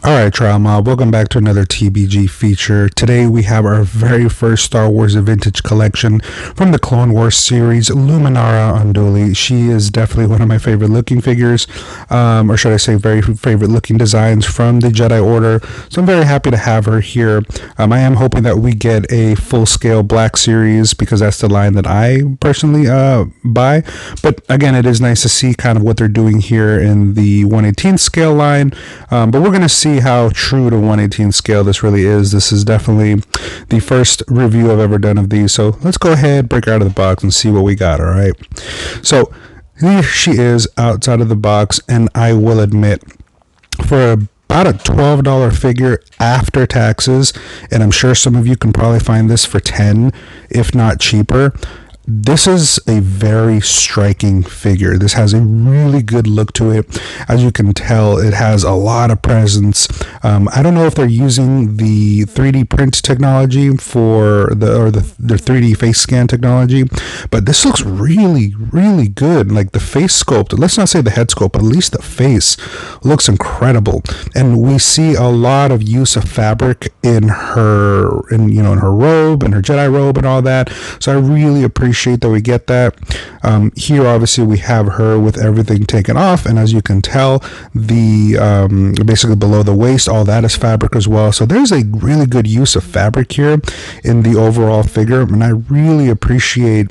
Alright, Trial Mob, welcome back to another TBG feature. Today we have our very first Star Wars Vintage collection from the Clone Wars series, Luminara Anduli. She is definitely one of my favorite looking figures, or should I say very favorite looking designs from the Jedi Order. So I'm very happy to have her here. I am hoping that we get a full-scale Black series because that's the line that I personally buy. But again, it is nice to see kind of what they're doing here in the 1/18 scale line. But we're going to see how true to 1/18 scale this really is. This is definitely the first review I've ever done of these. So let's go ahead, break her out of the box, and see what we got, all right? So here she is outside of the box, and I will admit, for about a $12 figure after taxes, and I'm sure some of you can probably find this for $10, if not cheaper. This is a very striking figure. This has a really good look to it. As you can tell, it has a lot of presence. I don't know if they're using the 3D print technology for the 3D face scan technology, but this looks really, really good. Like the face sculpt, let's not say the head sculpt, but at least the face looks incredible. And we see a lot of use of fabric in her, in her robe and her Jedi robe and all that. So I really appreciate that we get that. Here obviously we have her with everything taken off, and as you can tell, the basically below the waist, all that is fabric as well. So there's a really good use of fabric here in the overall figure, and I really appreciate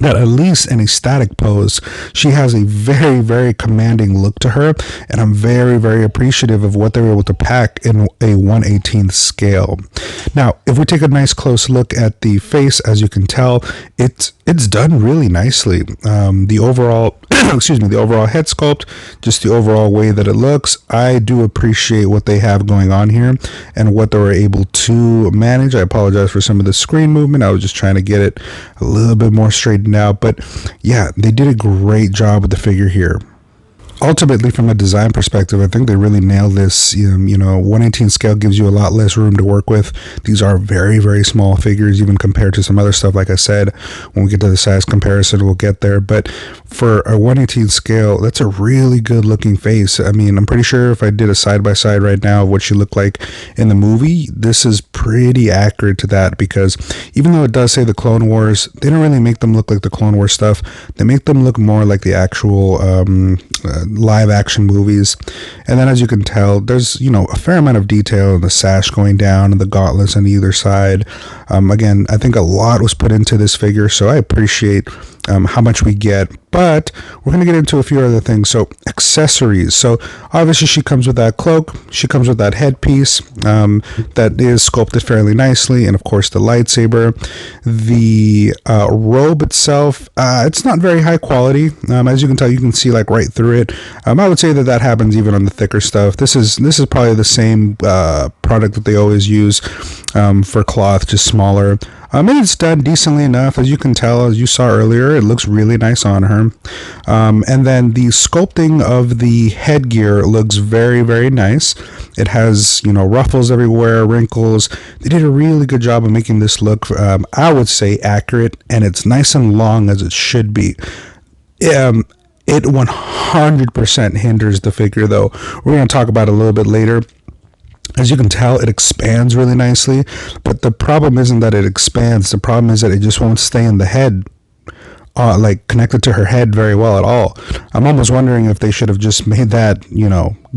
that at least in a static pose, she has a very, very commanding look to her, and I'm very, very appreciative of what they were able to pack in a 1/18 scale. Now, if we take a nice close look at the face, as you can tell, it's done really nicely. The overall the overall head sculpt, just the overall way that it looks, I do appreciate what they have going on here and what they were able to manage. I apologize for some of the screen movement. I was just trying to get it a little bit more straightened out, but yeah, they did a great job with the figure here. Ultimately, from a design perspective, I think they really nailed this. 1/18 scale gives you a lot less room to work with. These are very, very small figures, even compared to some other stuff. Like I said, when we get to the size comparison, we'll get there. But for a 1/18 scale, that's a really good looking face. I mean, I'm pretty sure if I did a side-by-side right now of what she looked like in the movie, this is pretty accurate to that, because even though it does say the Clone Wars, they don't really make them look like the Clone Wars stuff. They make them look more like the actual live action movies. And then as you can tell, there's a fair amount of detail in the sash going down and the gauntlets on either side. Again, I think a lot was put into this figure, so I appreciate how much we get. But we're going to get into a few other things. So accessories. So obviously she comes with that cloak, she comes with that headpiece that is sculpted fairly nicely, and of course the lightsaber. The robe itself, it's not very high quality. As you can tell, you can see like right through it. I would say that happens even on the thicker stuff. This is probably the same product that they always use for cloth, just smaller. And it's done decently enough. As you can tell, as you saw earlier, it looks really nice on her. And then the sculpting of the headgear looks very, very nice. It has, ruffles everywhere, wrinkles. They did a really good job of making this look, I would say, accurate, and it's nice and long as it should be. It 100% hinders the figure, though. We're going to talk about it a little bit later. As you can tell, it expands really nicely, but the problem isn't that it expands. The problem is that it just won't stay in the head, like connected to her head very well at all. I'm almost wondering if they should have just made that,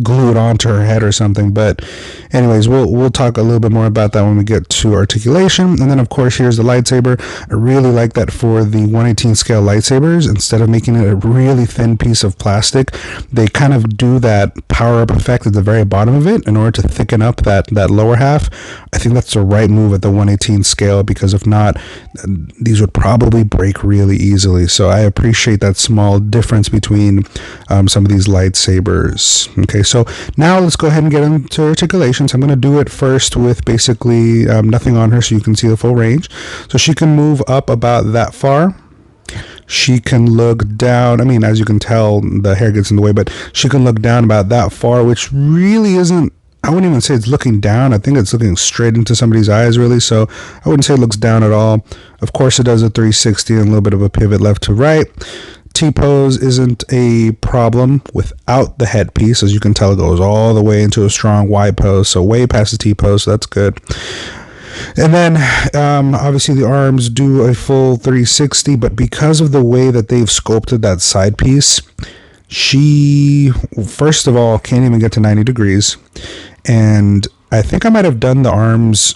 glued onto her head or something. But anyways, we'll talk a little bit more about that when we get to articulation. And then of course, here's the lightsaber. I really like that for the 1/18 scale lightsabers, instead of making it a really thin piece of plastic, they kind of do that power up effect at the very bottom of it in order to thicken up that lower half. I think that's the right move at the 1/18 scale, because if not, these would probably break really easily. So I appreciate that small difference between some of these lightsabers. Okay, so now let's go ahead and get into articulations. I'm going to do it first with basically nothing on her, so you can see the full range. So she can move up about that far. She can look down. I mean, as you can tell, the hair gets in the way, but she can look down about that far, which really isn't, I wouldn't even say it's looking down. I think it's looking straight into somebody's eyes, really. So I wouldn't say it looks down at all. Of course, it does a 360 and a little bit of a pivot left to right. T-pose isn't a problem without the headpiece. As you can tell, it goes all the way into a strong Y pose, so way past the T-pose, so that's good. And then obviously the arms do a full 360, but because of the way that they've sculpted that side piece, she, first of all, can't even get to 90 degrees. And I think I might have done the arms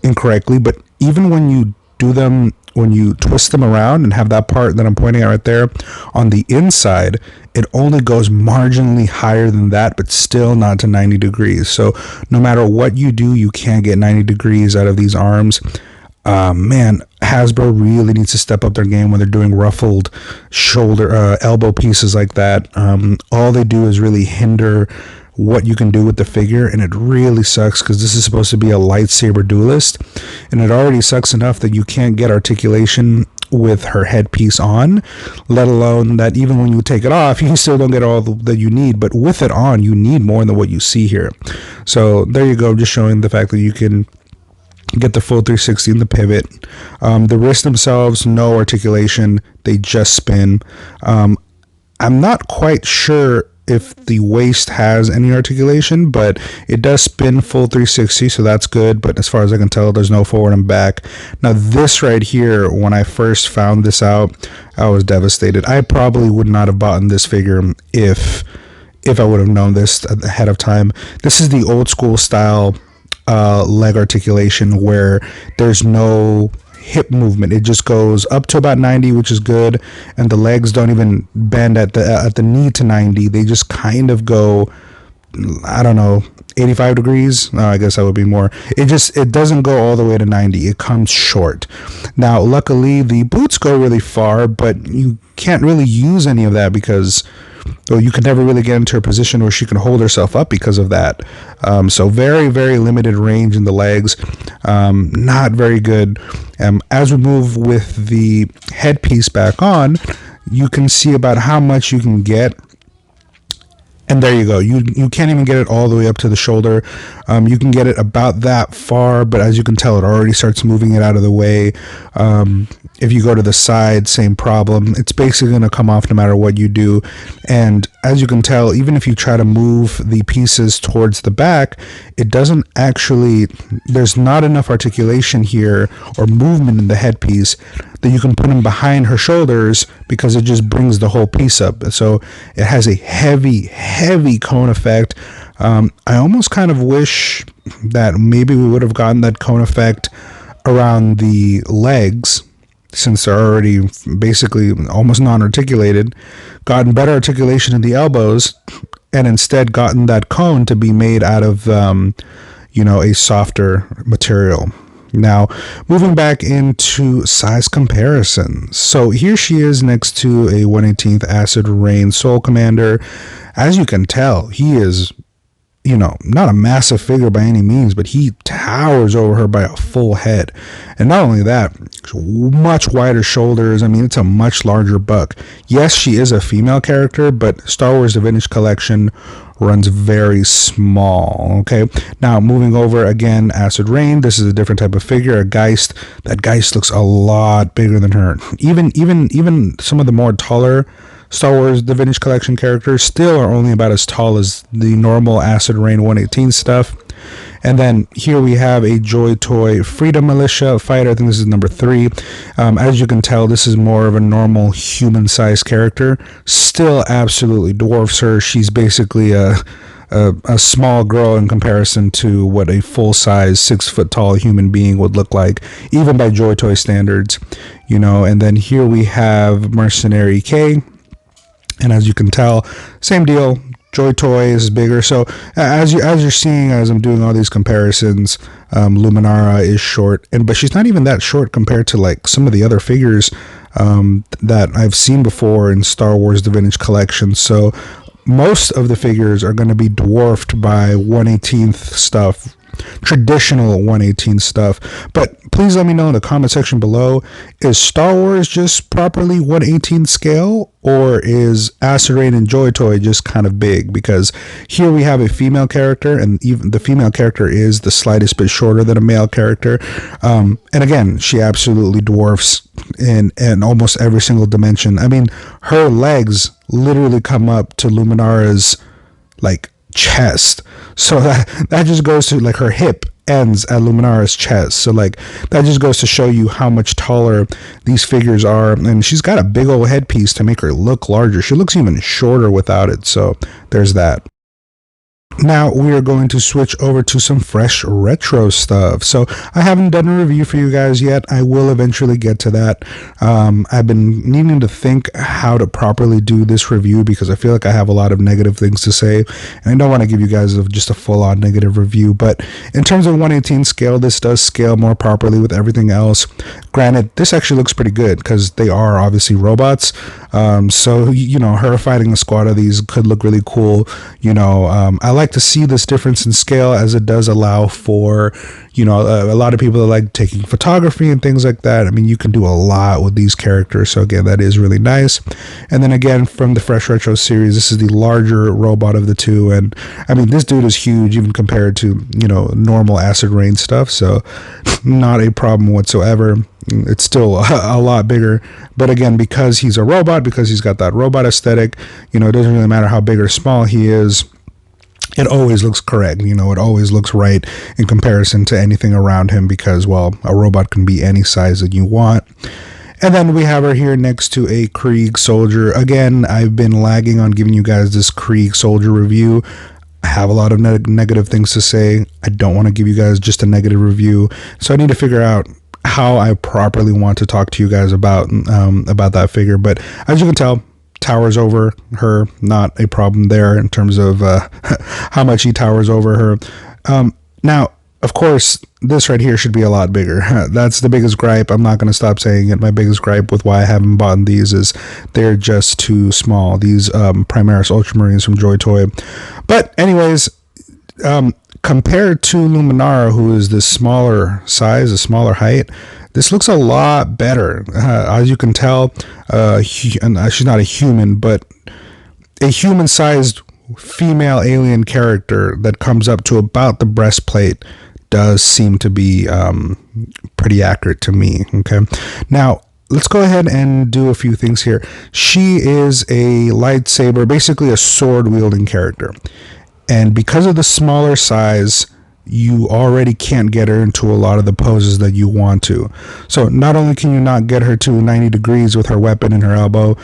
incorrectly, but even when you do them, when you twist them around and have that part that I'm pointing at right there on the inside, it only goes marginally higher than that, but still not to 90 degrees. So no matter what you do, you can't get 90 degrees out of these arms. Man, Hasbro really needs to step up their game when they're doing ruffled shoulder, elbow pieces like that. All they do is really hinder what you can do with the figure, and it really sucks because this is supposed to be a lightsaber duelist, and it already sucks enough that you can't get articulation with her headpiece on, let alone that even when you take it off, you still don't get all that you need, but with it on, you need more than what you see here. So there you go, just showing the fact that you can get the full 360 in the pivot. The wrists themselves, no articulation, they just spin. I'm not quite sure if the waist has any articulation, but it does spin full 360, so that's good. But as far as I can tell, there's no forward and back. Now this right here, when I first found this out, I was devastated. I probably would not have bought this figure if I would have known this ahead of time. This is the old school style leg articulation where there's no hip movement. It just goes up to about 90, which is good, and the legs don't even bend at the knee to 90. They just kind of go, I don't know, 85 degrees. No, I guess that would be more. It doesn't go all the way to 90. It comes short. Now luckily the boots go really far, but you can't really use any of that because, well, you can never really get into a position where she can hold herself up because of that. So very, very limited range in the legs. Not very good. As we move with the headpiece back on, you can see about how much you can get. And there you go. You can't even get it all the way up to the shoulder. You can get it about that far, but as you can tell, it already starts moving it out of the way. If you go to the side, same problem. It's basically going to come off no matter what you do. And as you can tell, even if you try to move the pieces towards the back, it doesn't actually, there's not enough articulation here or movement in the headpiece that you can put them behind her shoulders because it just brings the whole piece up. So it has a heavy, heavy cone effect. I almost kind of wish that maybe we would have gotten that cone effect around the legs, since they're already basically almost non-articulated, gotten better articulation in the elbows, and instead gotten that cone to be made out of, a softer material. Now, moving back into size comparisons. So here she is next to a 1/18th Acid Rain Soul Commander. As you can tell, he is, not a massive figure by any means, but he towers over her by a full head. And not only that, much wider shoulders. I mean, it's a much larger buck. Yes, she is a female character, but Star Wars The Vintage Collection runs very small. Okay, now moving over again, Acid Rain. This is a different type of figure, a Geist. That Geist looks a lot bigger than her. Even some of the more taller Star Wars The Vintage Collection characters still are only about as tall as the normal Acid Rain 1/18 stuff. And then here we have a Joy Toy Freedom Militia fighter. I think this is number 3. As you can tell, this is more of a normal human-sized character. Still absolutely dwarfs her. She's basically a small girl in comparison to what a full-size 6-foot-tall human being would look like, even by Joy Toy standards. And then here we have Mercenary K. And as you can tell, same deal. Joy Toy is bigger. So as you're seeing, as I'm doing all these comparisons, Luminara is short, but she's not even that short compared to like some of the other figures that I've seen before in Star Wars The Vintage Collection. So most of the figures are going to be dwarfed by 1/18th stuff traditional 1/18 stuff. But please let me know in the comment section below, is Star Wars just properly 1/18 scale, or is Acid Rain and Joy Toy just kind of big? Because here we have a female character, and even the female character is the slightest bit shorter than a male character. And again, she absolutely dwarfs in almost every single dimension. I mean, her legs literally come up to Luminara's like chest. So that just goes to like her hip ends at Luminara's chest. So like that just goes to show you how much taller these figures are. And she's got a big old headpiece to make her look larger. She looks even shorter without it. So there's that. Now we are going to switch over to some fresh retro stuff. So I haven't done a review for you guys yet. I will eventually get to that. I've been needing to think how to properly do this review because I feel like I have a lot of negative things to say, and I don't want to give you guys just a full-on negative review. But in terms of 1/18 scale, this does scale more properly with everything else. Granted, this actually looks pretty good because they are obviously robots. So you know, her fighting a squad of these could look really cool. You know, I like to see this difference in scale, as it does allow for, you know, a lot of people that like taking photography and things like that. I mean, you can do a lot with these characters, so again, that is really nice. And then again, from the Fresh Retro series, this is the larger robot of the two, and I mean, this dude is huge even compared to, you know, normal Acid Rain stuff, so not a problem whatsoever. It's still a lot bigger, but again, because he's a robot, because he's got that robot aesthetic, you know, it doesn't really matter how big or small he is. It always looks correct, you know, it always looks right in comparison to anything around him because, well, a robot can be any size that you want. And then we have her here next to a Krieg soldier. Again, I've been lagging on giving you guys this Krieg soldier review. I have a lot of negative things to say. I don't want to give you guys just a negative review, so I need to figure out how I properly want to talk to you guys about that figure. But as you can tell, towers over her, not a problem there in terms of how much he towers over her. Now, of course, this right here should be a lot bigger. That's the biggest gripe. I'm not going to stop saying it. My biggest gripe with why I haven't bought these is they're just too small. These Primaris Ultramarines from Joy Toy. But anyways, compared to Luminara, who is this smaller size, a smaller height, this looks a lot better. As you can tell, she's not a human, but a human-sized female alien character that comes up to about the breastplate does seem to be pretty accurate to me. Okay, now let's go ahead and do a few things here. She is a lightsaber, basically a sword-wielding character, and because of the smaller size, you already can't get her into a lot of the poses that you want to. So not only can you not get her to 90 degrees with her weapon in her elbow,